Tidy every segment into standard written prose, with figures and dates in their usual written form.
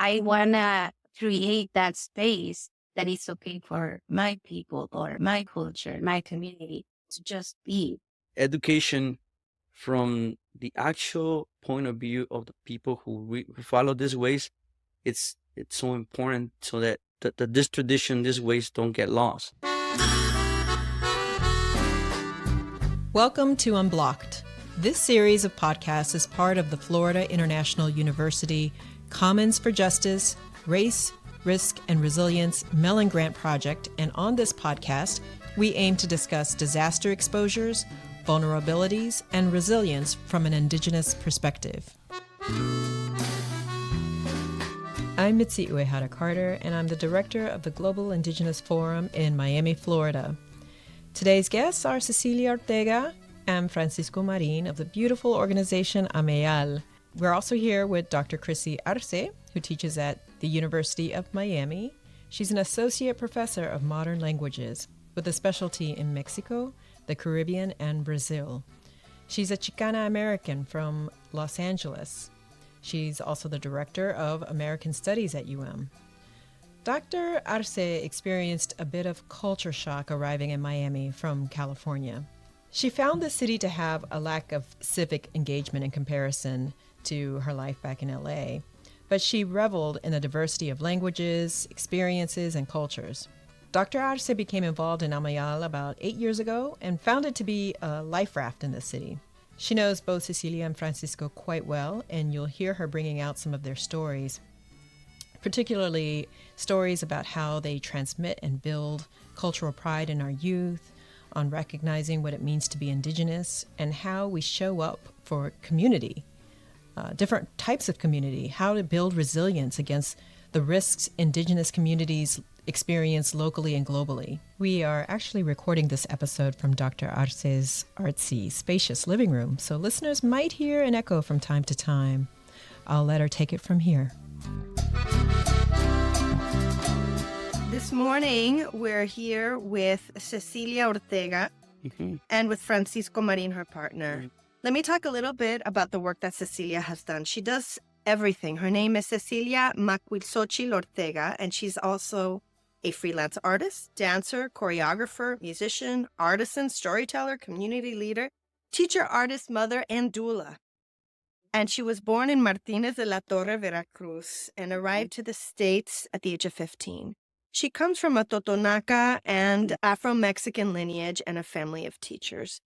I want to create that space that is okay for my people or my culture, my community to just be. Education from the actual point of view of the people who follow these ways, it's so important so that this tradition, these ways don't get lost. Welcome to Unblocked. This series of podcasts is part of the Florida International University Commons for Justice, Race, Risk, and Resilience Mellon Grant Project, and on this podcast, we aim to discuss disaster exposures, vulnerabilities, and resilience from an Indigenous perspective. I'm Mitzi Uehara Carter, and I'm the director of the Global Indigenous Forum in Miami, Florida. Today's guests are Cecilia Ortega and Francisco Marin of the beautiful organization Ameyal. We're also here with Dr. Chrissy Arce, who teaches at the University of Miami. She's an associate professor of modern languages with a specialty in Mexico, the Caribbean, and Brazil. She's a Chicana American from Los Angeles. She's also the director of American Studies at UM. Dr. Arce experienced a bit of culture shock arriving in Miami from California. She found the city to have a lack of civic engagement in comparison to her life back in LA, but she reveled in the diversity of languages, experiences, and cultures. Dr. Arce became involved in Ameyal about 8 years ago and found it to be a life raft in the city. She knows both Cecilia and Francisco quite well, and you'll hear her bringing out some of their stories, particularly stories about how they transmit and build cultural pride in our youth, on recognizing what it means to be Indigenous, and how we show up for community, different types of community, how to build resilience against the risks Indigenous communities experience locally and globally. We are actually recording this episode from Dr. Arce's artsy, spacious living room, so listeners might hear an echo from time to time. I'll let her take it from here. This morning, we're here with Cecilia Ortega and with Francisco Marin, her partner. Let me talk a little bit about the work that Cecilia has done. She does everything. Her name is Cecilia Macuilxochitl Ortega, and she's also a freelance artist, dancer, choreographer, musician, artisan, storyteller, community leader, teacher, artist, mother, and doula. And she was born in Martinez de la Torre, Veracruz, and arrived to the States at the age of 15. She comes from a Totonaca and Afro-Mexican lineage and a family of teachers.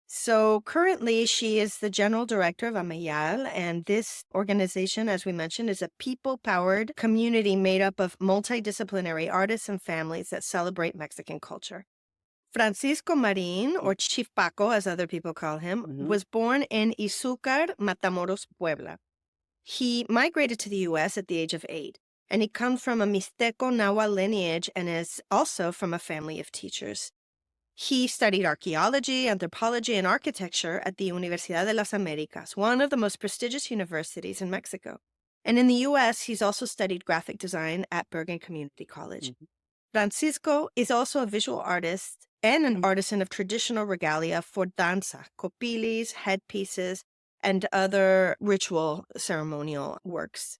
So currently, she is the general director of Ameyal, and this organization, as we mentioned, is a people-powered community made up of multidisciplinary artists and families that celebrate Mexican culture. Francisco Marin, or Chief Paco, as other people call him, was born in Izúcar, Matamoros, Puebla. He migrated to the U.S. at the age of 8, and he comes from a Mixteco Nahua lineage and is also from a family of teachers. He studied archaeology, anthropology, and architecture at the Universidad de las Américas, one of the most prestigious universities in Mexico. And in the U.S., he's also studied graphic design at Bergen Community College. Francisco is also a visual artist and an artisan of traditional regalia for danza, copilis, headpieces, and other ritual ceremonial works.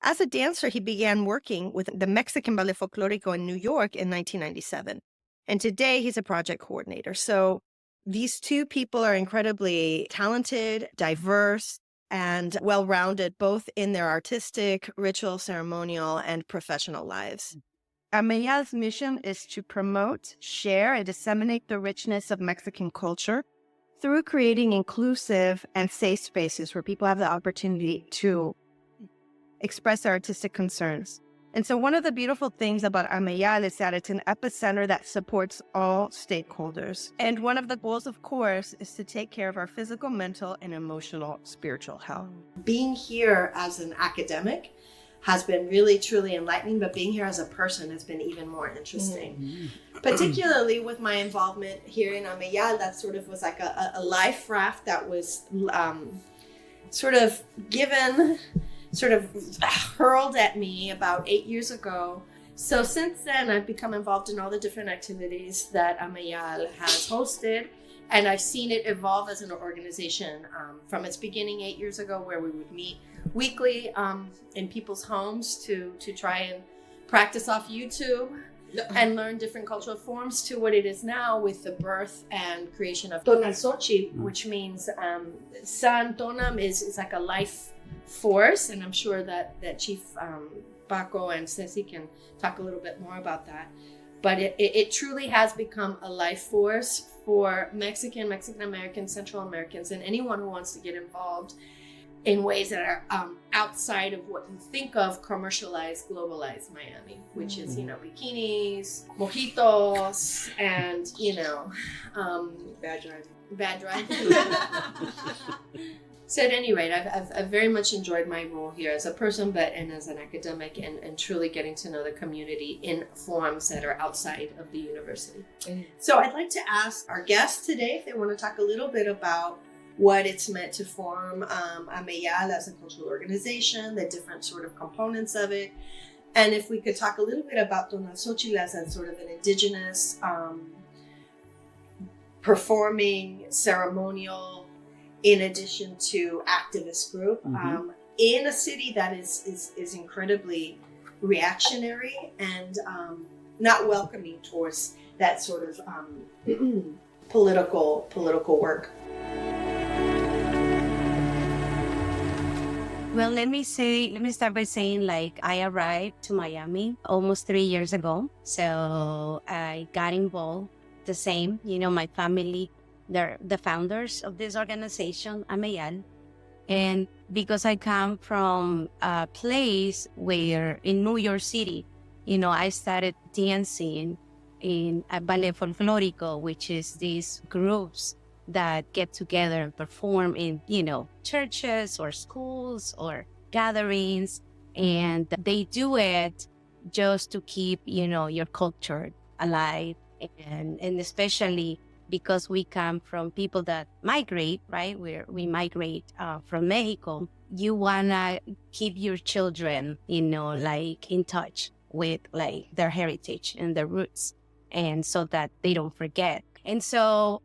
As a dancer, he began working with the Mexican Ballet Folklorico in New York in 1997. And today, he's a project coordinator. So these two people are incredibly talented, diverse, and well-rounded, both in their artistic, ritual, ceremonial, and professional lives. Ameyal's mission is to promote, share, and disseminate the richness of Mexican culture through creating inclusive and safe spaces where people have the opportunity to express their artistic concerns. And so one of the beautiful things about Ameyal is that it's an epicenter that supports all stakeholders. And one of the goals, of course, is to take care of our physical, mental, and emotional, spiritual health. Being here as an academic has been really, truly enlightening, but being here as a person has been even more interesting. Particularly with my involvement here in Ameyal, that sort of was like a life raft that was sort of hurled at me about 8 years ago. So since then, I've become involved in all the different activities that Ameyal has hosted, and I've seen it evolve as an organization from its beginning 8 years ago, where we would meet weekly in people's homes to try and practice off YouTube and learn different cultural forms to what it is now with the birth and creation of Tonalxochitl, which means San Tonam is like a life force, and I'm sure that Chief Paco and Ceci can talk a little bit more about that. But it truly has become a life force for Mexican Americans, Central Americans, and anyone who wants to get involved in ways that are outside of what you think of commercialized, globalized Miami, which is, bikinis, mojitos, and, bad driving. So at any rate, I've very much enjoyed my role here as a person, and as an academic, and truly getting to know the community in forums that are outside of the university. So I'd like to ask our guests today if they want to talk a little bit about what it's meant to form Ameyal as a cultural organization, the different sort of components of it, and if we could talk a little bit about Tonalxochitl as a sort of an indigenous performing ceremonial, in addition to activist group, in a city that is incredibly reactionary and not welcoming towards that sort of political work. Well, let me start by saying, I arrived to Miami almost 3 years ago. So I got involved the same, my family, they're the founders of this organization, Ameyal. And because I come from a place where in New York City, I started dancing in a ballet folklorico, which is these groups that get together and perform in, churches or schools or gatherings. And they do it just to keep, your culture alive. And especially because we come from people that migrate, right? We migrate from Mexico. You want to keep your children, in touch with their heritage and their roots. And so that they don't forget. And so,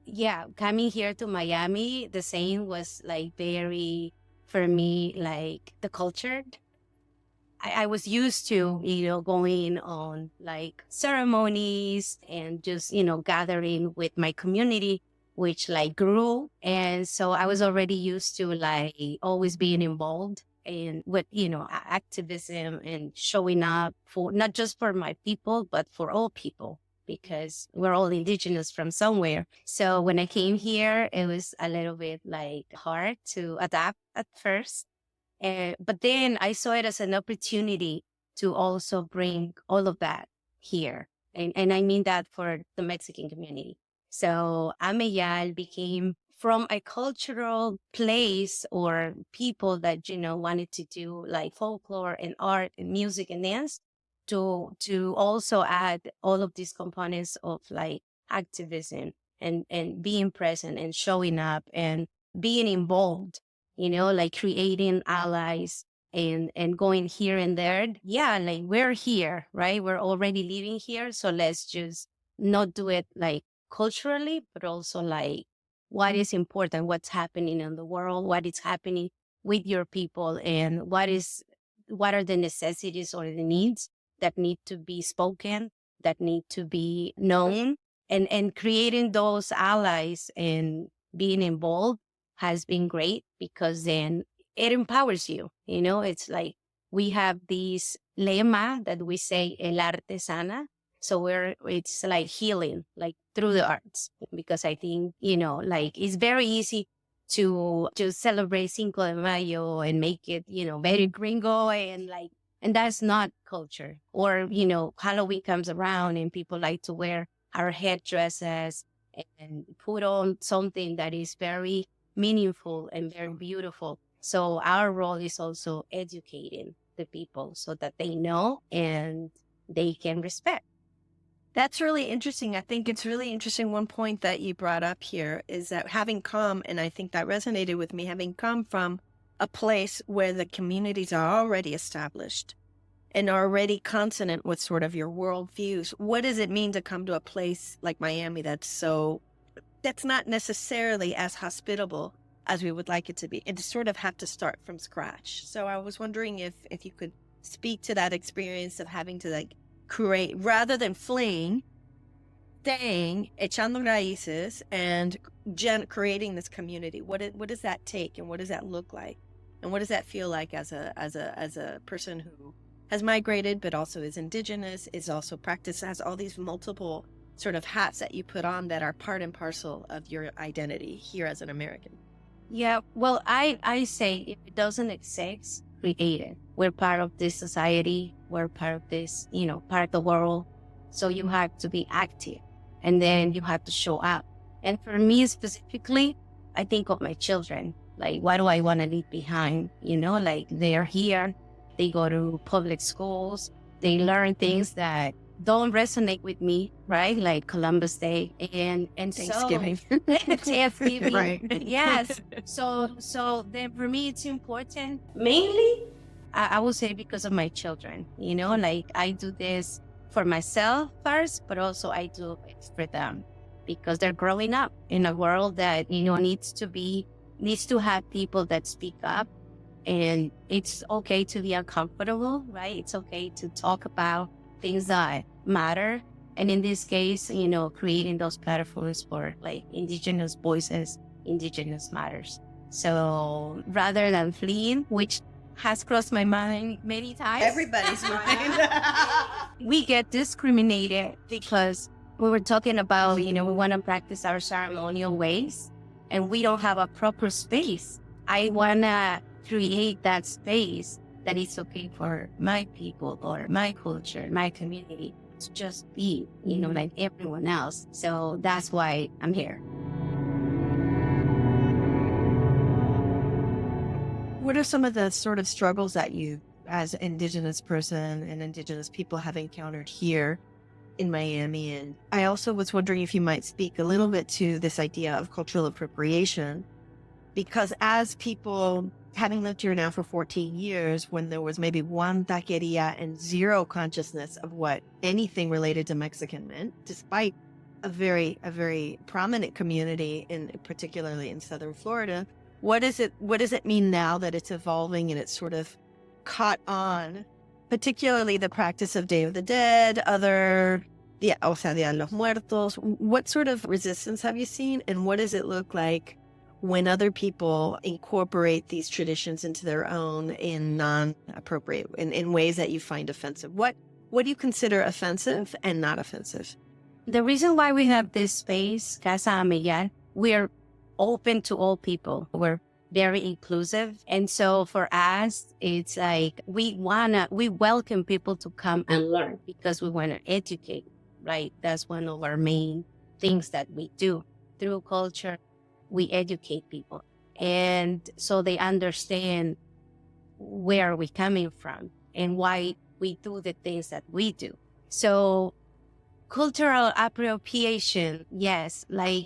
coming here to Miami, the same was very, for me, the culture. I was used to, going on ceremonies and just, gathering with my community, which grew. And so I was already used to always being involved in with, activism and showing up for not just for my people, but for all people, because we're all indigenous from somewhere. So when I came here, it was a little bit hard to adapt at first. But then I saw it as an opportunity to also bring all of that here. And I mean that for the Mexican community. So Ameyal became from a cultural place or people that, wanted to do folklore and art and music and dance to also add all of these components of activism and being present and showing up and being involved, creating allies and going here and there. Yeah, we're here, right? We're already living here. So let's just not do it culturally, but also what is important, what's happening in the world, what is happening with your people, and what are the necessities or the needs that need to be spoken, that need to be known, and creating those allies and being involved has been great, because then it empowers you. It's we have this lema that we say, el arte sana. So it's healing, through the arts, because I think, it's very easy to just celebrate Cinco de Mayo and make it, very gringo and that's not culture. Or, Halloween comes around and people like to wear our headdresses and put on something that is very meaningful and very beautiful. So our role is also educating the people so that they know and they can respect. That's really interesting. I think it's really interesting. One point that you brought up here is that having come, and I think that resonated with me, having come from a place where the communities are already established and already consonant with sort of your worldviews. What does it mean to come to a place like Miami that's not necessarily as hospitable as we would like it to be, and to sort of have to start from scratch. So I was wondering if you could speak to that experience of having to like create, rather than fleeing, staying, echando raíces, and creating this community. What does that take, and what does that look like, and what does that feel like as a person who has migrated but also is indigenous, is also practiced, has all these multiple sort of hats that you put on that are part and parcel of your identity here as an American? Yeah, well, I say if it doesn't exist, create it. We're part of this society. We're part of this, part of the world. So you have to be active, and then you have to show up. And for me specifically, I think of my children. Like, what do I want to leave behind? Like, they're here. They go to public schools. They learn things that don't resonate with me, right? Like Columbus Day and Thanksgiving. Thanksgiving. Right. Yes. So then for me, it's important. Mainly, I would say because of my children. Like, I do this for myself first, but also I do it for them because they're growing up in a world that needs to have people that speak up. And it's okay to be uncomfortable, right? It's okay to talk about things that matter. And in this case, creating those platforms for like indigenous voices, indigenous matters. So rather than fleeing, which has crossed my mind many times. Everybody's mind. We get discriminated because we were talking about, we want to practice our ceremonial ways and we don't have a proper space. I want to create that space that is okay for my people or my culture, my community to just be, like everyone else. So that's why I'm here. What are some of the sort of struggles that you, as an Indigenous person and Indigenous people, have encountered here in Miami? And I also was wondering if you might speak a little bit to this idea of cultural appropriation, because as people, having lived here now for 14 years, when there was maybe one taqueria and zero consciousness of what anything related to Mexican meant, despite a very prominent community, particularly in Southern Florida, what does it mean now that it's evolving and it's sort of caught on, particularly the practice of Day of the Dead, Dia de los Muertos? What sort of resistance have you seen, and what does it look like when other people incorporate these traditions into their own in non-appropriate, in ways that you find offensive? What do you consider offensive and not offensive? The reason why we have this space, Casa Ameyal, we're open to all people. We're very inclusive. And so for us, it's like we welcome people to come and learn because we want to educate, right? That's one of our main things that we do through culture. We educate people. And so they understand where we're coming from and why we do the things that we do. So cultural appropriation, yes. Like,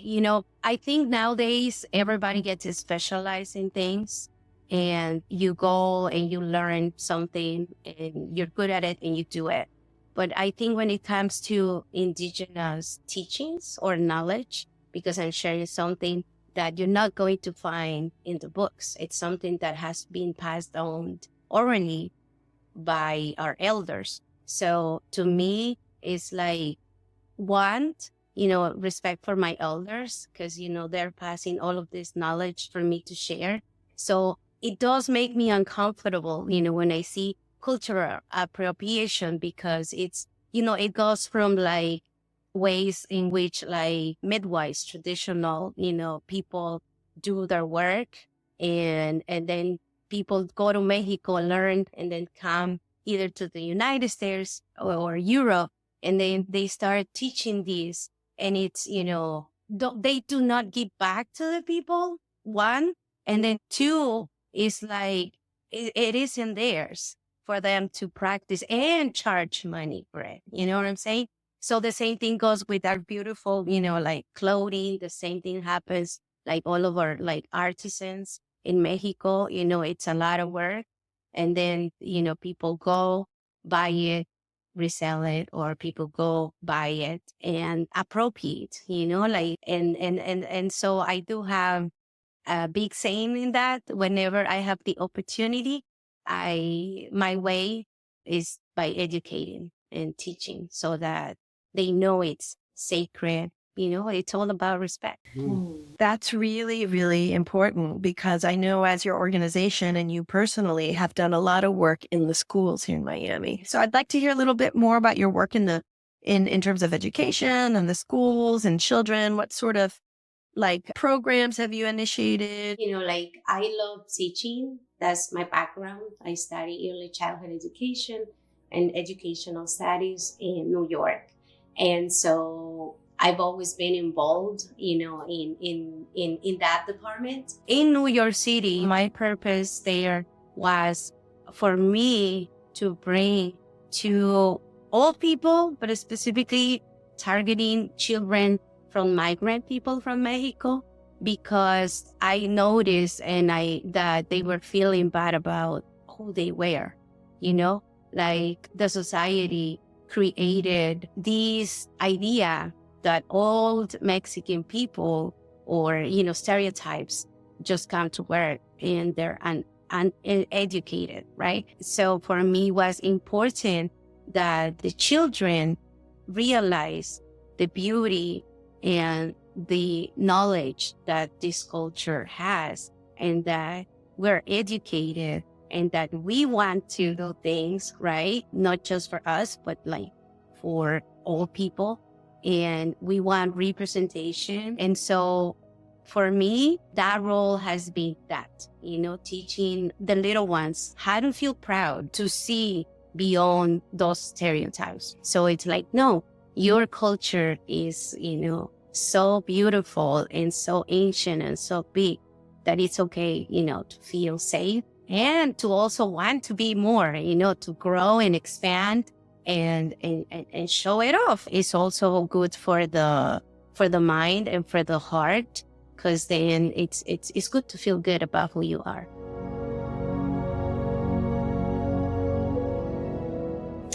I think nowadays everybody gets specialized in things and you go and you learn something and you're good at it and you do it. But I think when it comes to indigenous teachings or knowledge, because I'm sharing something that you're not going to find in the books. It's something that has been passed on orally by our elders. So to me, it's like, one, respect for my elders, because, they're passing all of this knowledge for me to share. So it does make me uncomfortable, when I see cultural appropriation, because it's, it goes from like ways in which like midwives, traditional, people do their work and then people go to Mexico and learn and then come either to the United States or Europe and then they start teaching this and it's, they do not give back to the people, one, and then two is like, it isn't theirs for them to practice and charge money for it. You know what I'm saying? So the same thing goes with our beautiful, like clothing. The same thing happens like all of our like artisans in Mexico. It's a lot of work. And then, people go buy it, resell it, or people go buy it and appropriate, like, and so I do have a big saying in that. Whenever I have the opportunity, my way is by educating and teaching so that they know it's sacred. It's all about respect. That's really, really important, because I know as your organization and you personally have done a lot of work in the schools here in Miami. So I'd like to hear a little bit more about your work in terms of education and the schools and children. What sort of programs have you initiated? I love teaching. That's my background. I study early childhood education and educational studies in New York. And so I've always been involved, in that department. In New York City, my purpose there was for me to bring to all people, but specifically targeting children from migrant people from Mexico, because I noticed that they were feeling bad about who they were, the society created this idea that old Mexican people or, stereotypes just come to work and they're uneducated, right? So for me, it was important that the children realize the beauty and the knowledge that this culture has, and that we're educated, and that we want to do things, right? Not just for us, but for all people. And we want representation. And so for me, that role has been that, teaching the little ones how to feel proud, to see beyond those stereotypes. So it's no, your culture is, so beautiful and so ancient and so big that it's okay, to feel safe and to also want to be more, to grow and expand and show it off. It's also good for the mind and for the heart, because then it's good to feel good about who you are.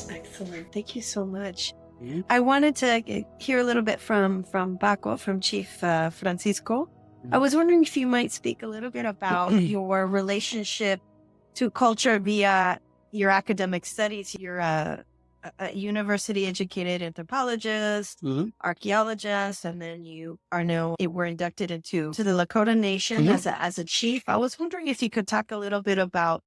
Excellent. Thank you so much. Yeah. I wanted to hear a little bit from Paco, from Chief Francisco. I was wondering if you might speak a little bit about your relationship to culture via your academic studies. You're a university-educated anthropologist, archaeologist, and then you were inducted into the Lakota Nation as a chief. I was wondering if you could talk a little bit about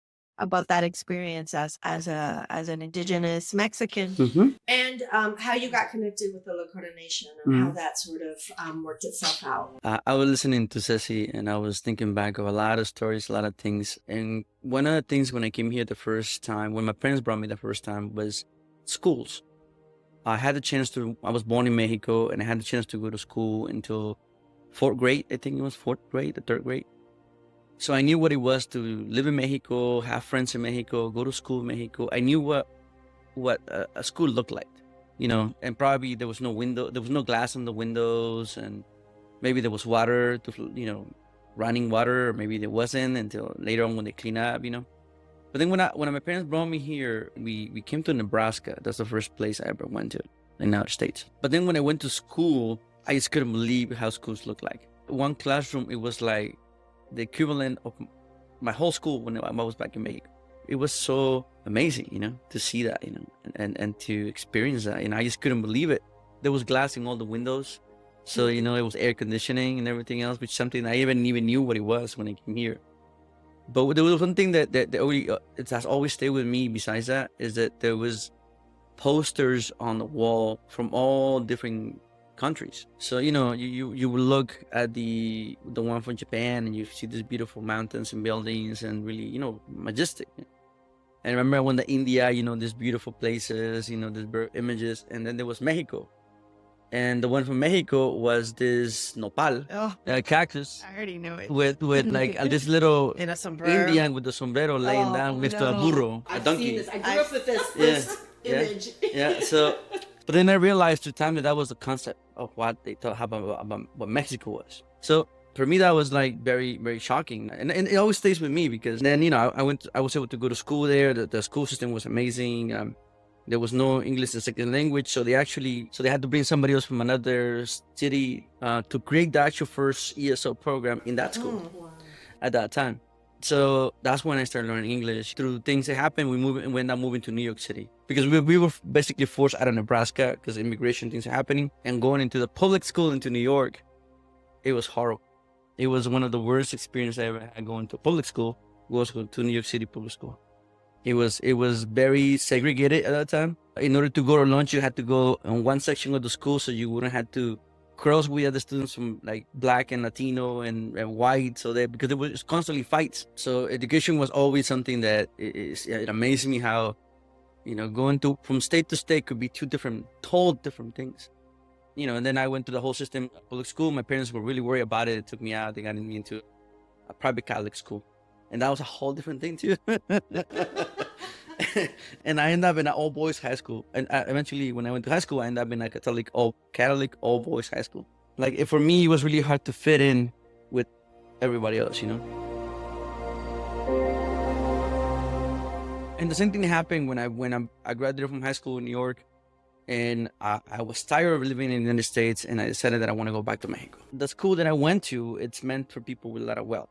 that experience as an indigenous Mexican, and how you got connected with the Lakota Nation, and how that sort of worked itself out. I was listening to Ceci, and I was thinking back of a lot of stories, a lot of things. And one of the things when I came here the first time, when my parents brought me the first time, was schools. I was born in Mexico, and I had the chance to go to school until 4th grade. I think it was 4th grade, the 3rd grade. So I knew what it was to live in Mexico, have friends in Mexico, go to school in Mexico. I knew what a school looked like, and probably there was no glass on the windows, and maybe there was water running water, or maybe there wasn't until later on when they clean up, But then when my parents brought me here, we came to Nebraska. That's the first place I ever went to in the United States. But then when I went to school, I just couldn't believe how schools look like. One classroom, it was like the equivalent of my whole school when I was back in Mexico. It was so amazing, to see that, and to experience that. I just couldn't believe it. There was glass in all the windows. So, it was air conditioning and everything else, which is something I even knew what it was when I came here. But there was one thing that it has always stayed with me besides that, is that there was posters on the wall from all different countries. So, you would look at the one from Japan, and you see these beautiful mountains and buildings and really, majestic. And I remember I went to India, these beautiful places, these bird images. And then there was Mexico. And the one from Mexico was this nopal, cactus. I already know it. With like this little In a sombrero. Indian with the sombrero laying down next to a burro, a donkey. I grew up with this image. Yeah. So, but then I realized through time that was the concept of what they thought about what Mexico was. So for me, that was very, very shocking, and it always stays with me, because then I was able to go to school there. The school system was amazing. There was no English as a second language, so they had to bring somebody else from another city to create the actual first ESL program in that school at that time. So that's when I started learning English. Through things that happened, we ended up moving to New York City because we were basically forced out of Nebraska because immigration things are happening, and going into the public school into New York, it was horrible. It was one of the worst experiences I ever had going to public school. Was going to New York City public school. It was very segregated at that time. In order to go to lunch, you had to go in one section of the school, so you wouldn't have to cross with other students from like black and Latino and white. So that because it was constantly fights. So education was always something that it amazed me how, going from state to state could be total different things. And then I went to the whole system, public school. My parents were really worried about it. It took me out. They got me into a private Catholic school. And that was a whole different thing too. And I ended up in an all-boys high school. And eventually, when I went to high school, I ended up in a Catholic all-boys high school. Like, for me, it was really hard to fit in with everybody else, And the same thing happened when I graduated from high school in New York. And I was tired of living in the United States, and I decided that I want to go back to Mexico. The school that I went to, it's meant for people with a lot of wealth.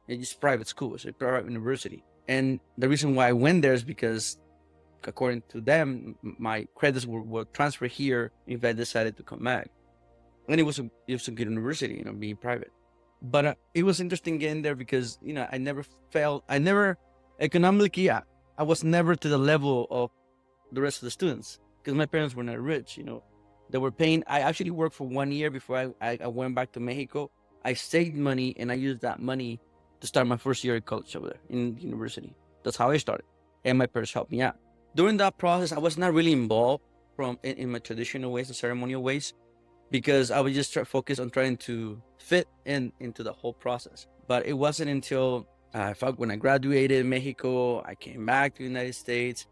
It's private school. It's a private university. And the reason why I went there is because, according to them, my credits were transferred here if I decided to come back. And it was a good university, being private. But it was interesting getting there because, economically, I was never to the level of the rest of the students because my parents were not rich, They were paying. I actually worked for 1 year before I went back to Mexico. I saved money and I used that money to start my first year of college over there in university. That's how I started. And my parents helped me out. During that process, I was not really involved in my traditional ways, the ceremonial ways, because I was just focused on trying to fit into the whole process. But it wasn't until when I graduated in Mexico, I came back to the United States,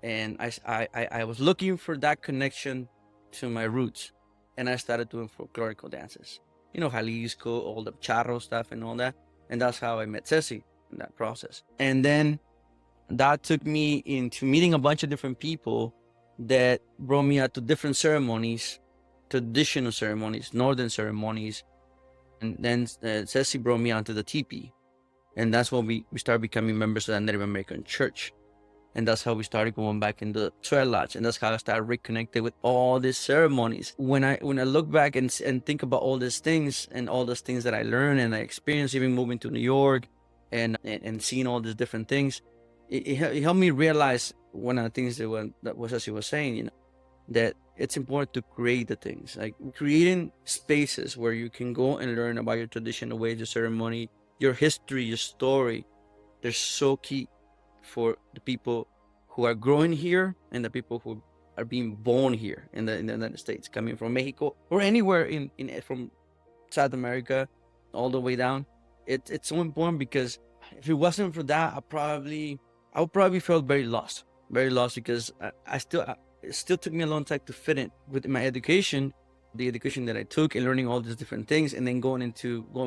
and I was looking for that connection to my roots. And I started doing folklorical dances. Jalisco, all the charro stuff and all that. And that's how I met Ceci in that process. And then that took me into meeting a bunch of different people that brought me out to different ceremonies, traditional ceremonies, northern ceremonies. And then Ceci brought me onto the teepee. And that's when we started becoming members of the Native American church. And that's how we started going back into the Trail Lodge. And that's how I started reconnected with all these ceremonies. When I look back and think about all these things and all those things that I learned and I experienced, even moving to New York and seeing all these different things, it helped me realize one of the things that was, as he was saying, that it's important to create the things, like creating spaces where you can go and learn about your traditional ways, your ceremony, your history, your story. They're so key for the people who are growing here and the people who are being born here in the United States, coming from Mexico or anywhere from South America all the way down. It's so important because if it wasn't for that, I would probably feel very lost because it still took me a long time to fit in with my education, the education that I took and learning all these different things, and then going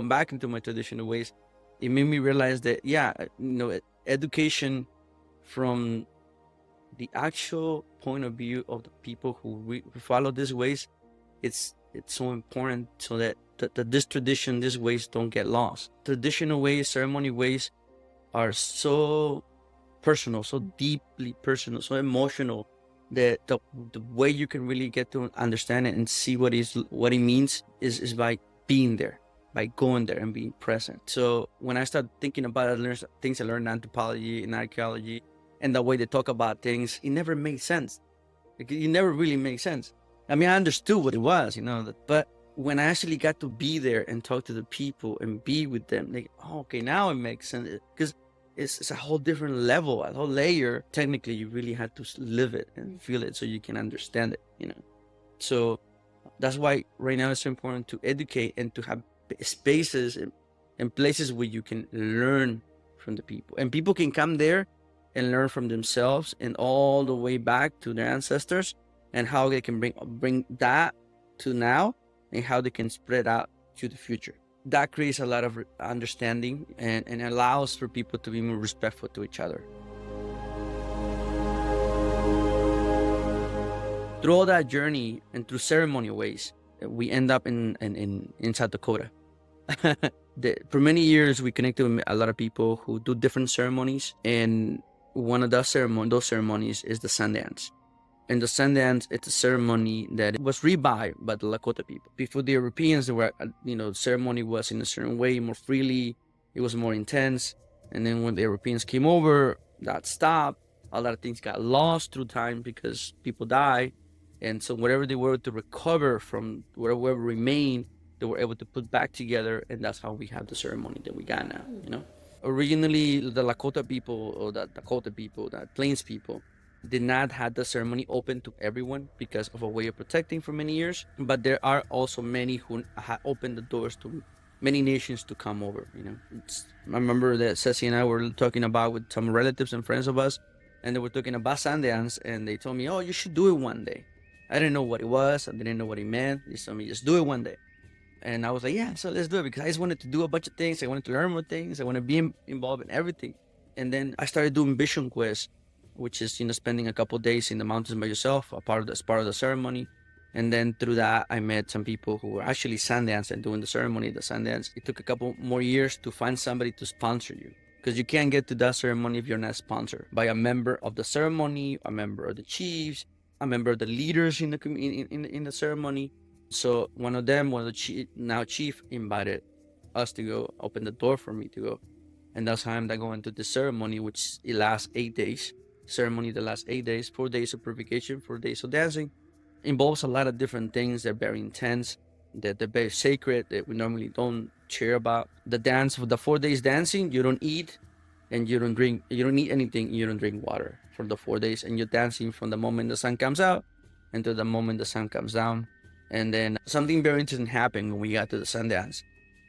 back into my traditional ways. It made me realize that, education from the actual point of view of the people who follow these ways, it's so important so that this tradition, these ways don't get lost. Traditional ways, ceremony ways are so personal, so deeply personal, so emotional that the way you can really get to understand it and see what it means is by being there, by going there and being present. So when I started thinking about things I learned in anthropology and archaeology and the way they talk about things, it never made sense. It never really made sense. I mean, I understood what it was, but when I actually got to be there and talk to the people and be with them, okay, now it makes sense. Because it's a whole different level, a whole layer. Technically, you really had to live it and feel it so you can understand it, So that's why right now it's so important to educate and to have spaces and places where you can learn from the people. And people can come there and learn from themselves and all the way back to their ancestors and how they can bring that to now and how they can spread out to the future. That creates a lot of understanding and allows for people to be more respectful to each other. through all that journey and through ceremonial ways, we end up in South Dakota. For many years, we connected with a lot of people who do different ceremonies, and one of those ceremonies is the Sundance. And the Sundance, it's a ceremony that was revived by the Lakota people. Before the Europeans, there were, the ceremony was in a certain way, more freely. It was more intense. And then when the Europeans came over, that stopped. A lot of things got lost through time because people died. And so whatever they were to recover from, whatever remained, they were able to put back together. And that's how we have the ceremony that we got now, Originally, the Lakota people, or the Dakota people, the Plains people, did not have the ceremony open to everyone because of a way of protecting for many years. But there are also many who have opened the doors to many nations to come over. I remember that Ceci and I were talking about with some relatives and friends of us, and they were talking about Sundance, and they told me, "Oh, you should do it one day." I didn't know what it was. I didn't know what it meant. They told me, "Just do it one day." And I was like, "Yeah, so let's do it," because I just wanted to do a bunch of things. I wanted to learn more things. I want to be involved in everything. And then I started doing Vision Quest, which is, spending a couple of days in the mountains by yourself, as part of the ceremony. And then through that, I met some people who were actually Sundance and doing the ceremony, the Sundance. It took a couple more years to find somebody to sponsor you, because you can't get to that ceremony if you're not sponsored by a member of the ceremony, a member of the chiefs, a member of the leaders in the ceremony. So one of them, now chief, invited us to go, open the door for me to go. And that's how I'm going to the ceremony, which it lasts 8 days. Ceremony that lasts 8 days, 4 days of purification, 4 days of dancing. Involves a lot of different things. They're very intense, that they're very sacred, that we normally don't share about. The dance, for the 4 days dancing, you don't eat and you don't drink, you don't eat anything, you don't drink water for the 4 days, and you're dancing from the moment the sun comes out until the moment the sun comes down. And then something very interesting happened when we got to the Sundance,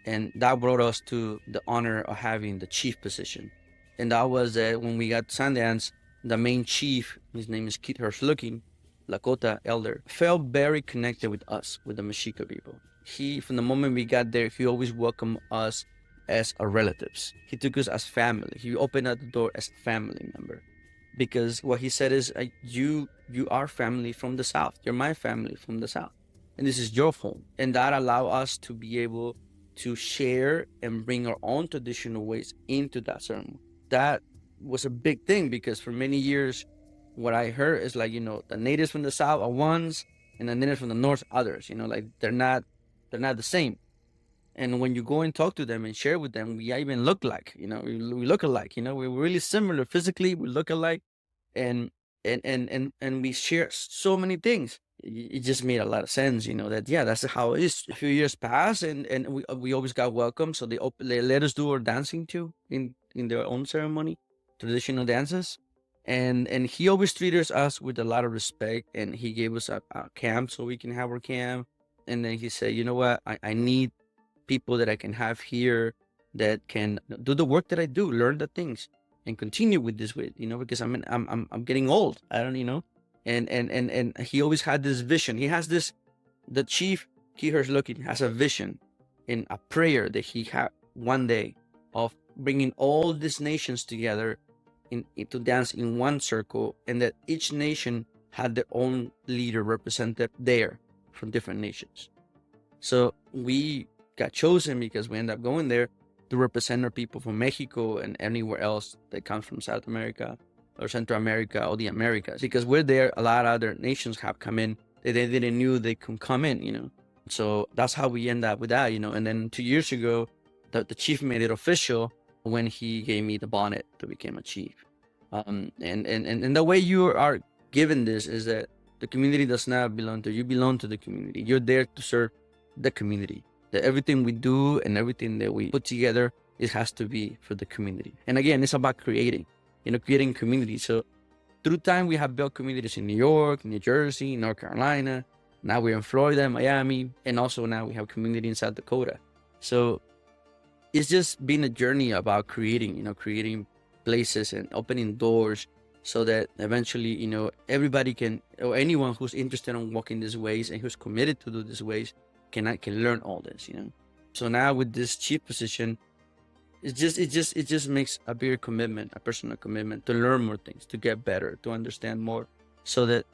and that brought us to the honor of having the chief position. And that was that when we got to Sundance, the main chief, his name is Kit Herslooking, Lakota elder, felt very connected with us, with the Mexica people. He, from the moment we got there, he always welcomed us as our relatives. He took us as family. He opened up the door as a family member, because what he said is, you are family from the South. You're my family from the South, and this is your home. And that allowed us to be able to share and bring our own traditional ways into that ceremony. That was a big thing, because for many years, what I heard is like, the natives from the South are ones, and the natives from the North others. Like they're not the same. And when you go and talk to them and share with them, we even look like, we look alike. We're really similar physically. We look alike, and we share so many things. It just made a lot of sense, that that's how it is. A few years passed, and we always got welcome. So they let us do our dancing too in their own ceremony, traditional dances. And he always treated us with a lot of respect, and he gave us a camp so we can have our camp. And then he said, "You know what? I need people that I can have here that can do the work that I do, learn the things, and continue with this way, because I'm getting old. I don't, And he always had this vision. He has this, the chief, Kihers Looking, has a vision in a prayer that he had one day of bringing all these nations together to dance in one circle, and that each nation had their own leader represented there from different nations. So we got chosen because we ended up going there to represent our people from Mexico and anywhere else that comes from South America or Central America or the Americas. Because we're there, a lot of other nations have come in that they didn't knew they could come in, So that's how we end up with that, And then 2 years ago, the chief made it official when he gave me the bonnet to become a chief. And the way you are given this is that the community does not belong to you. You belong to the community. You're there to serve the community. That everything we do and everything that we put together, it has to be for the community. And again, it's about creating community. So through time, we have built communities in New York, New Jersey, North Carolina. Now we're in Florida, Miami, and also now we have community in South Dakota. So it's just been a journey about creating places and opening doors so that eventually, everybody can, or anyone who's interested in walking these ways and who's committed to do these ways can learn all this, So now with this chief position, it just makes a bigger commitment, a personal commitment to learn more things, to get better, to understand more, so that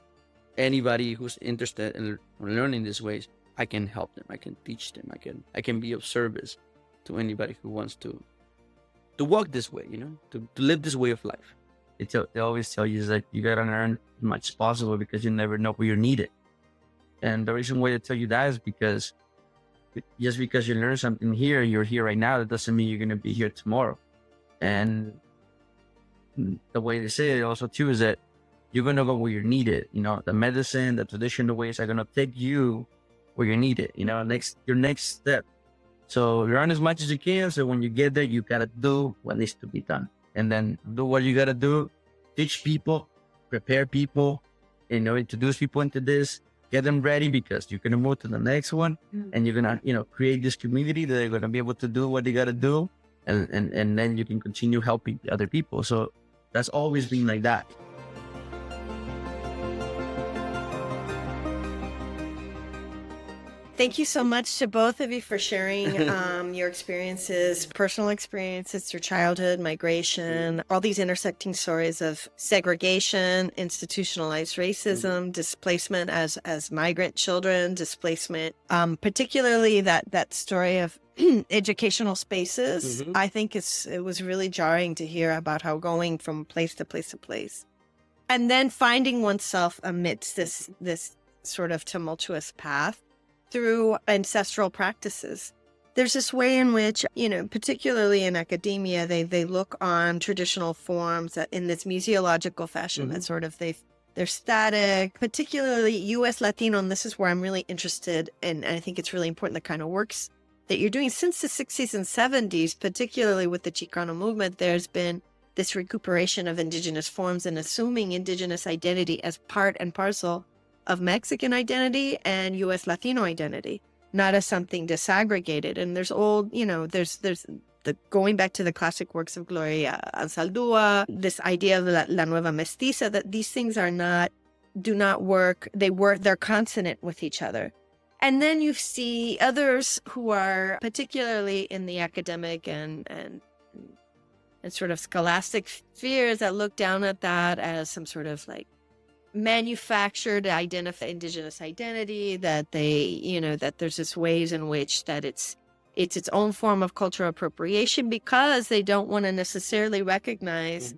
anybody who's interested in learning these ways, I can help them. I can teach them. I can be of service to anybody who wants to walk this way, to live this way of life. They always tell you is that you gotta learn as much as possible because you never know where you're needed. And the reason why they tell you that is because just because you learn something here, you're here right now, that doesn't mean you're gonna be here tomorrow. And the way they say it also too is that you're gonna go where you're needed. The medicine, the traditional ways are gonna take you where you're needed. Your next step. So learn as much as you can. So when you get there, you gotta do what needs to be done, and then do what you gotta do. Teach people, prepare people, introduce people into this, get them ready because you're gonna move to the next one, and you're gonna create this community that they're gonna be able to do what they gotta do, and then you can continue helping other people. So that's always been like that. Thank you so much to both of you for sharing your experiences, personal experiences through childhood, migration, all these intersecting stories of segregation, institutionalized racism, displacement as migrant children, displacement, particularly that story of educational spaces. I think it was really jarring to hear about how going from place to place to place, and then finding oneself amidst this sort of tumultuous path through ancestral practices. There's this way in which, particularly in academia, they look on traditional forms that in this museological fashion that sort of they're static, particularly U.S. Latino, and this is where I'm really interested, and I think it's really important, the kind of works that you're doing. Since the 60s and 70s, particularly with the Chicana movement, there's been this recuperation of indigenous forms and assuming indigenous identity as part and parcel of Mexican identity and U.S. Latino identity, not as something disaggregated. And there's there's the going back to the classic works of Gloria Anzaldúa, this idea of la nueva mestiza, that these things do not work. They're consonant with each other. And then you see others who are particularly in the academic and sort of scholastic spheres that look down at that as some sort of like manufactured indigenous identity, that that there's this ways in which that it's its own form of cultural appropriation because they don't want to necessarily recognize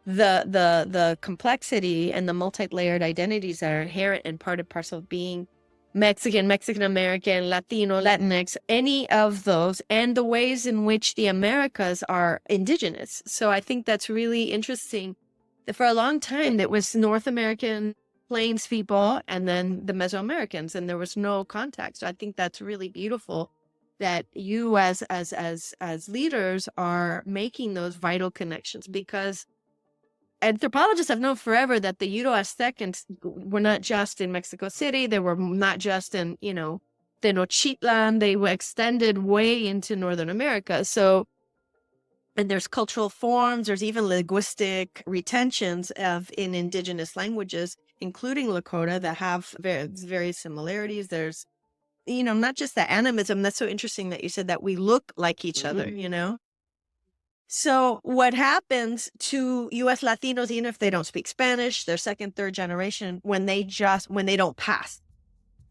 the complexity and the multi-layered identities that are inherent and part and parcel of being Mexican, Mexican American, Latino, Latinx, any of those, and the ways in which the Americas are indigenous. So I think that's really interesting. For a long time, it was North American Plains people and then the Mesoamericans, and there was no contact. So I think that's really beautiful that you as leaders are making those vital connections, because anthropologists have known forever that the Euro-Aztecans were not just in Mexico City. They were not just in, Tenochtitlan. They were extended way into Northern America. So, and there's cultural forms, there's even linguistic retentions in indigenous languages, including Lakota, that have various similarities. There's, not just the animism. That's so interesting that you said that we look like each other, So what happens to U.S. Latinos, even if they don't speak Spanish, they're second, third generation, when they don't pass?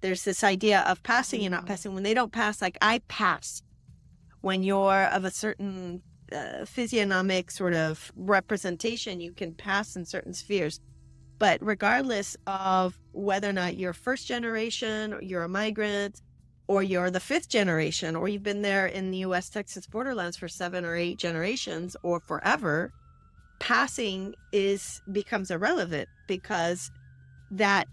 There's this idea of passing and not passing. When they don't pass, like I pass. When you're of a certain physiognomic sort of representation, you can pass in certain spheres. But regardless of whether or not you're first generation, or you're a migrant, or you're the fifth generation, or you've been there in the U.S.-Texas borderlands for 7 or 8 generations or forever, passing becomes irrelevant, because that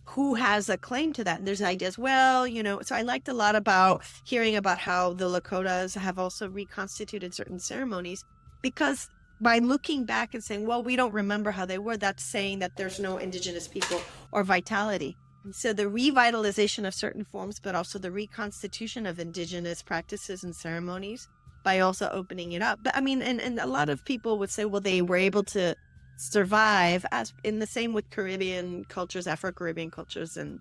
who has a claim to that? And there's ideas, so I liked a lot about hearing about how the Lakotas have also reconstituted certain ceremonies, because by looking back and saying, well, we don't remember how they were, that's saying that there's no indigenous people or vitality. So the revitalization of certain forms, but also the reconstitution of indigenous practices and ceremonies by also opening it up. But I mean, and a lot of people would say, well, they were able to survive as in the same with Caribbean cultures, Afro-Caribbean cultures, and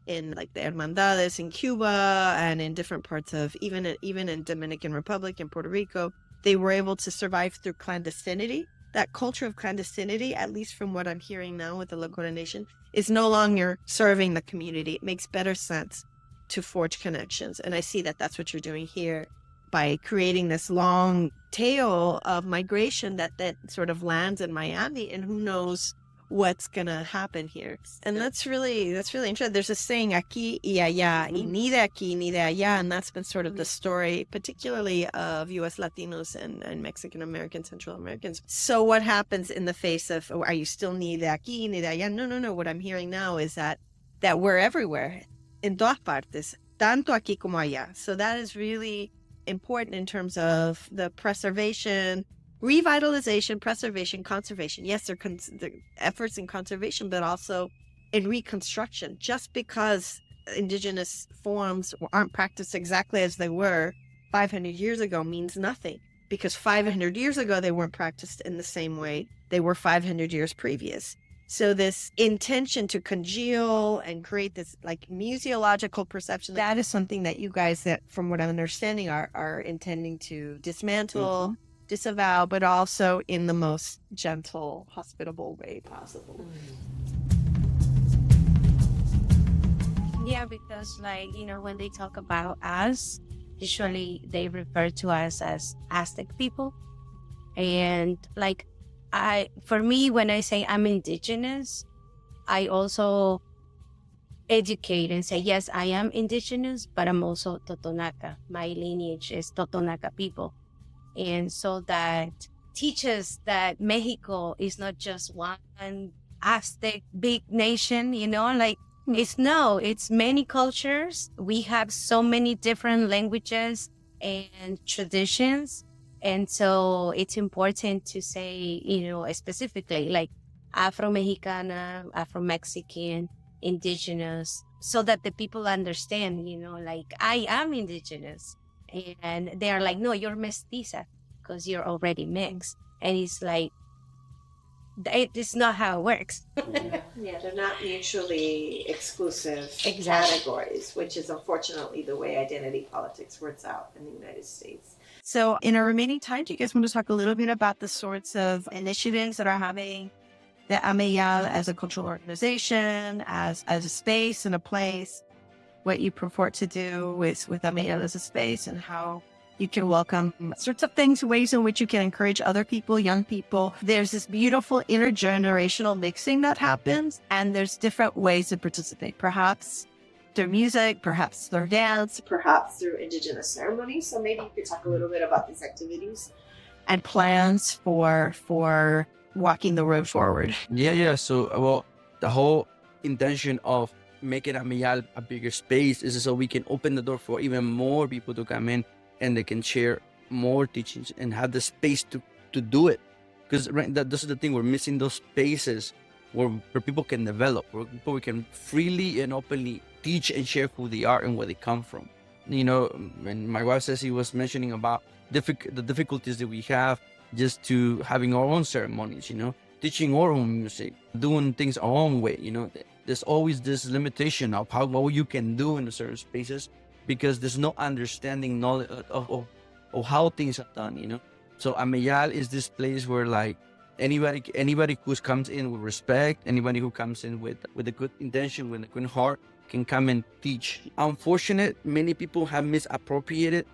in like the Hermandades in Cuba and in different parts of even in Dominican Republic and Puerto Rico, they were able to survive through clandestinity. That culture of clandestinity, at least from what I'm hearing now with the Lakota Nation, is no longer serving the community. It makes better sense to forge connections. And I see that that's what you're doing here by creating this long tail of migration that sort of lands in Miami, and who knows what's gonna happen here. And that's really interesting. There's a saying, aquí y allá, y ni de aquí ni de allá, and that's been sort of the story, particularly of U.S. Latinos and Mexican Americans, Central Americans. So what happens in the face of, are you still ni de aquí ni de allá? No. What I'm hearing now is that we're everywhere, en todas partes, tanto aquí como allá. So that is really important in terms of the preservation, revitalization, preservation, conservation. Yes, there are efforts in conservation, but also in reconstruction. Just because indigenous forms aren't practiced exactly as they were 500 years ago means nothing, because 500 years ago they weren't practiced in the same way they were 500 years previous. So this intention to congeal and create this like museological perception, that is something that you guys, that from what I'm understanding, are intending to dismantle, disavow, but also in the most gentle, hospitable way possible. Yeah, because when they talk about us, usually they refer to us as Aztec people. And for me, when I say I'm indigenous, I also educate and say, yes, I am indigenous, but I'm also Totonaca. My lineage is Totonaca people. And so that teaches that Mexico is not just one Aztec big nation, it's many cultures. We have so many different languages and traditions. And so it's important to say, specifically like Afro-Mexicana, Afro-Mexican, Indigenous, so that the people understand, I am Indigenous. And they are like, no, you're mestiza because you're already mixed. And it's like, it's not how it works. Yeah, they're not mutually exclusive categories, which is unfortunately the way identity politics works out in the United States. So in our remaining time, do you guys want to talk a little bit about the sorts of initiatives that are having the Ameyal as a cultural organization, as a space and a place, what you purport to do with Ameyal as a space, and how you can welcome sorts of things, ways in which you can encourage other people, young people. There's this beautiful intergenerational mixing that happens, and there's different ways to participate, perhaps through music, perhaps through dance, perhaps through indigenous ceremonies. So maybe you could talk a little bit about these activities and plans for walking the road forward. Yeah. So, the whole intention of making Ameyal a bigger space is so we can open the door for even more people to come in, and they can share more teachings and have the space to do it. Because this is the thing, we're missing those spaces where people can develop, where people can freely and openly teach and share who they are and where they come from. When my wife Ceci was mentioning about the difficulties that we have just to having our own ceremonies, teaching our own music, doing things our own way, there's always this limitation of what you can do in certain spaces, because there's no understanding knowledge of how things are done, So Ameyal is this place where like anybody who comes in with respect, anybody who comes in with a good intention, with a good heart, can come and teach. Unfortunately, many people have misappropriated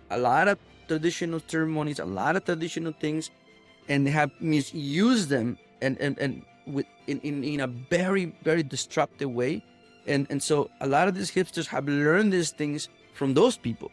a lot of traditional ceremonies, a lot of traditional things, and they have misused them and in a very, very destructive way. And so a lot of these hipsters have learned these things from those people.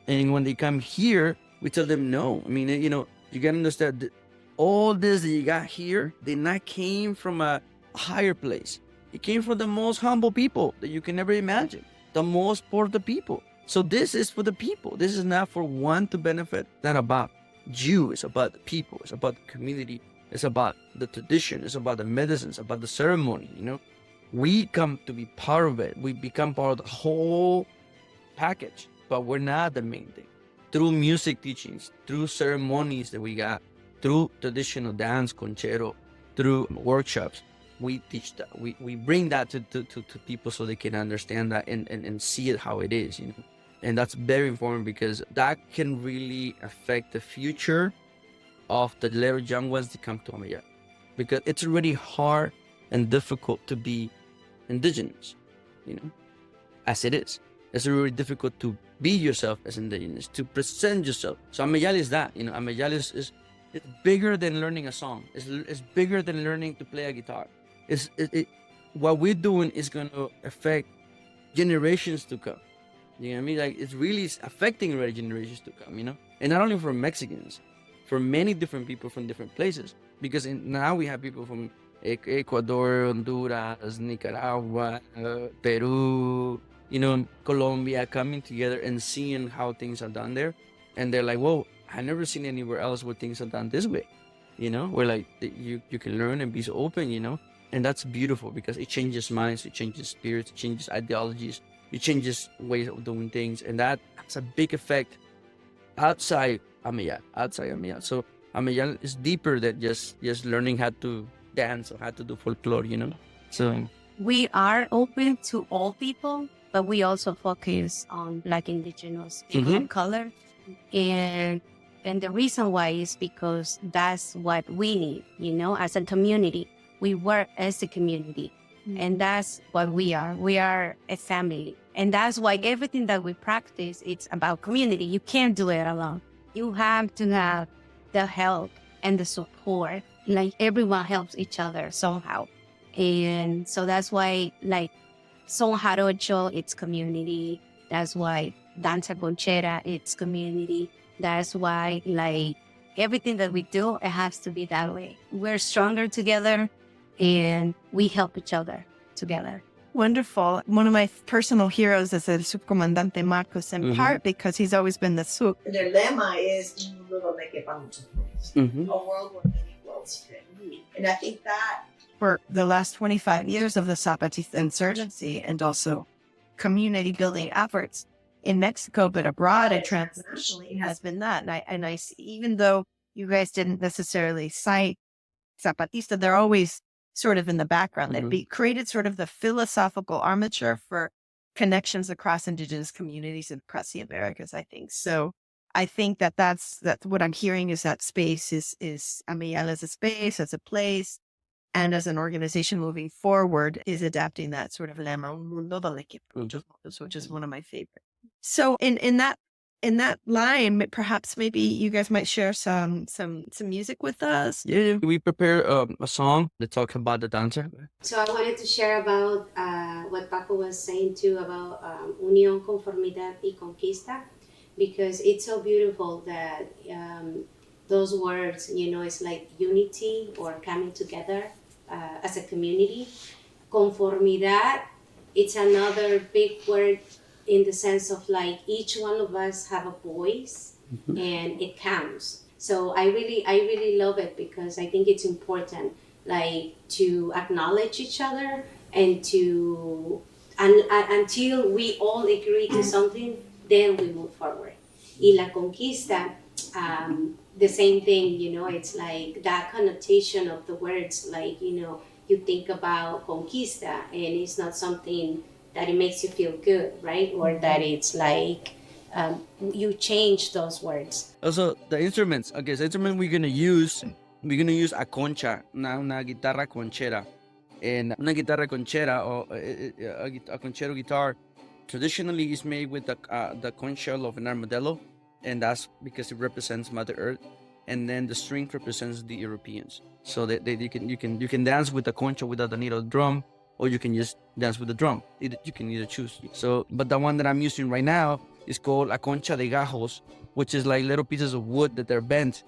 And when they come here, we tell them no. I mean, you gotta understand that all this that you got here, they not came from a higher place. It came from the most humble people that you can ever imagine, the most poor of the people. So this is for the people. This is not for one to benefit. It's not about you. It's about the people. It's about the community. It's about the tradition. It's about the medicine. It's about the ceremony, We come to be part of it. We become part of the whole package, but we're not the main thing. Through music teachings, through ceremonies that we got, through traditional dance, conchero, through workshops, we teach that. We bring that to people so they can understand that and see it how it is, And that's very important, because that can really affect the future of the little young ones that come to Ameyal. Because it's already hard and difficult to be indigenous, as it is. It's really difficult to be yourself as indigenous, to present yourself. So Ameyal is that, Ameyal is it's bigger than learning a song. It's bigger than learning to play a guitar. What we're doing is going to affect generations to come. You know what I mean? Like, it's really affecting already generations to come, And not only for Mexicans, for many different people from different places. Because now we have people from Ecuador, Honduras, Nicaragua, Peru, Colombia coming together and seeing how things are done there. And they're like, whoa, I've never seen anywhere else where things are done this way. Where like you can learn and be so open, And that's beautiful because it changes minds, it changes spirits, it changes ideologies, it changes ways of doing things. And that has a big effect outside Ameyal. So Ameyal is deeper than just learning how to dance or how to do folklore, So We are open to all people, but we also focus on Black, Indigenous, people of color. And the reason why is because that's what we need, as a community. We work as a community. And that's what we are. We are a family. And that's why everything that we practice, it's about community. You can't do it alone. You have to have the help and the support. Like, everyone helps each other somehow. And so that's why, like, Son Jarocho, it's community. That's why Danza Conchera, it's community. That's why, like, everything that we do, it has to be that way. We're stronger together, and we help each other together. Wonderful. One of my personal heroes is El Subcomandante Marcos, in part because he's always been the Sub. Their lema is a world where many worlds fit. And I think that for the last 25 years of the Zapatista insurgency and also community building efforts in Mexico, but abroad and transnationally, has been that. And I see, even though you guys didn't necessarily cite Zapatista, they're always sort of in the background. They created sort of the philosophical armature for connections across indigenous communities and across the Americas, I think. So I think that's what I'm hearing is that space is Ameyal as a space, as a place, and as an organization moving forward is adapting that sort of lema, un mundo del equipo, which is one of my favorites. So in that line, perhaps maybe you guys might share some music with us. Yeah, we prepare a song that talks about the dancer. So I wanted to share about what Paco was saying too about unión, conformidad y conquista, because it's so beautiful that those words, it's like unity or coming together as a community. Conformidad, it's another big word in the sense of like each one of us have a voice and it counts. So I really love it because I think it's important, like, to acknowledge each other and to until we all agree to something, then we move forward. Y la conquista, the same thing, it's like that connotation of the words, like, you think about conquista and it's not something that it makes you feel good, right? Or that it's like you change those words. Also, the instruments. Okay, the instrument we're gonna use a concha, una guitarra conchera. And una guitarra conchera or a conchero guitar traditionally is made with the conch shell of an armadillo, and that's because it represents Mother Earth. And then the string represents the Europeans. So that you can dance with the concha without the needle drum, or you can just dance with the drum. You can either choose. So, but the one that I'm using right now is called a concha de gajos, which is like little pieces of wood that they're bent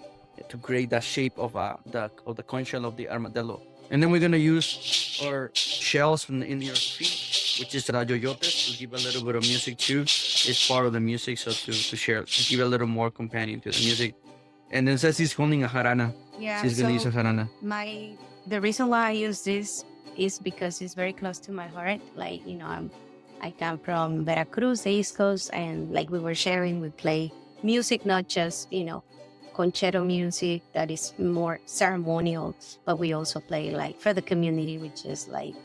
to create that shape of the conch shell of the armadillo. And then we're gonna use our shells from the Indian feet, which is rayoyotes, to give a little bit of music too. It's part of the music, so to share, to give a little more companion to the music. And then Ceci's holding a jarana. Yeah, She's gonna use a jarana. The reason why I use this is because it's very close to my heart. Like, I come from Veracruz, the East Coast, and like we were sharing, we play music, not just, conchero music that is more ceremonial, but we also play like for the community, which is like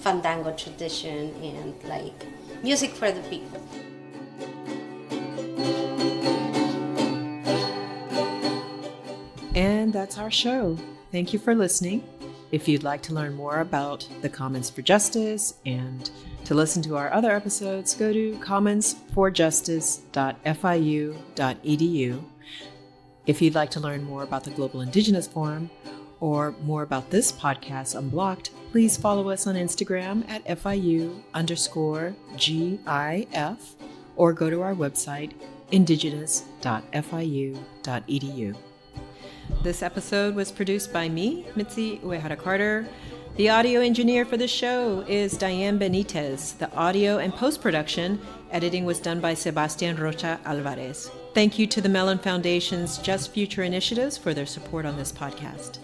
fandango tradition and like music for the people. And that's our show. Thank you for listening. If you'd like to learn more about the Commons for Justice and to listen to our other episodes, go to commonsforjustice.fiu.edu. If you'd like to learn more about the Global Indigenous Forum or more about this podcast, Unblocked, please follow us on Instagram at FIU_GIF or go to our website, indigenous.fiu.edu. This episode was produced by me, Mitzi Uehara Carter. The audio engineer for the show is Diane Benitez. The audio and post-production editing was done by Sebastian Rocha Alvarez. Thank you to the Mellon Foundation's Just Future initiatives for their support on this podcast.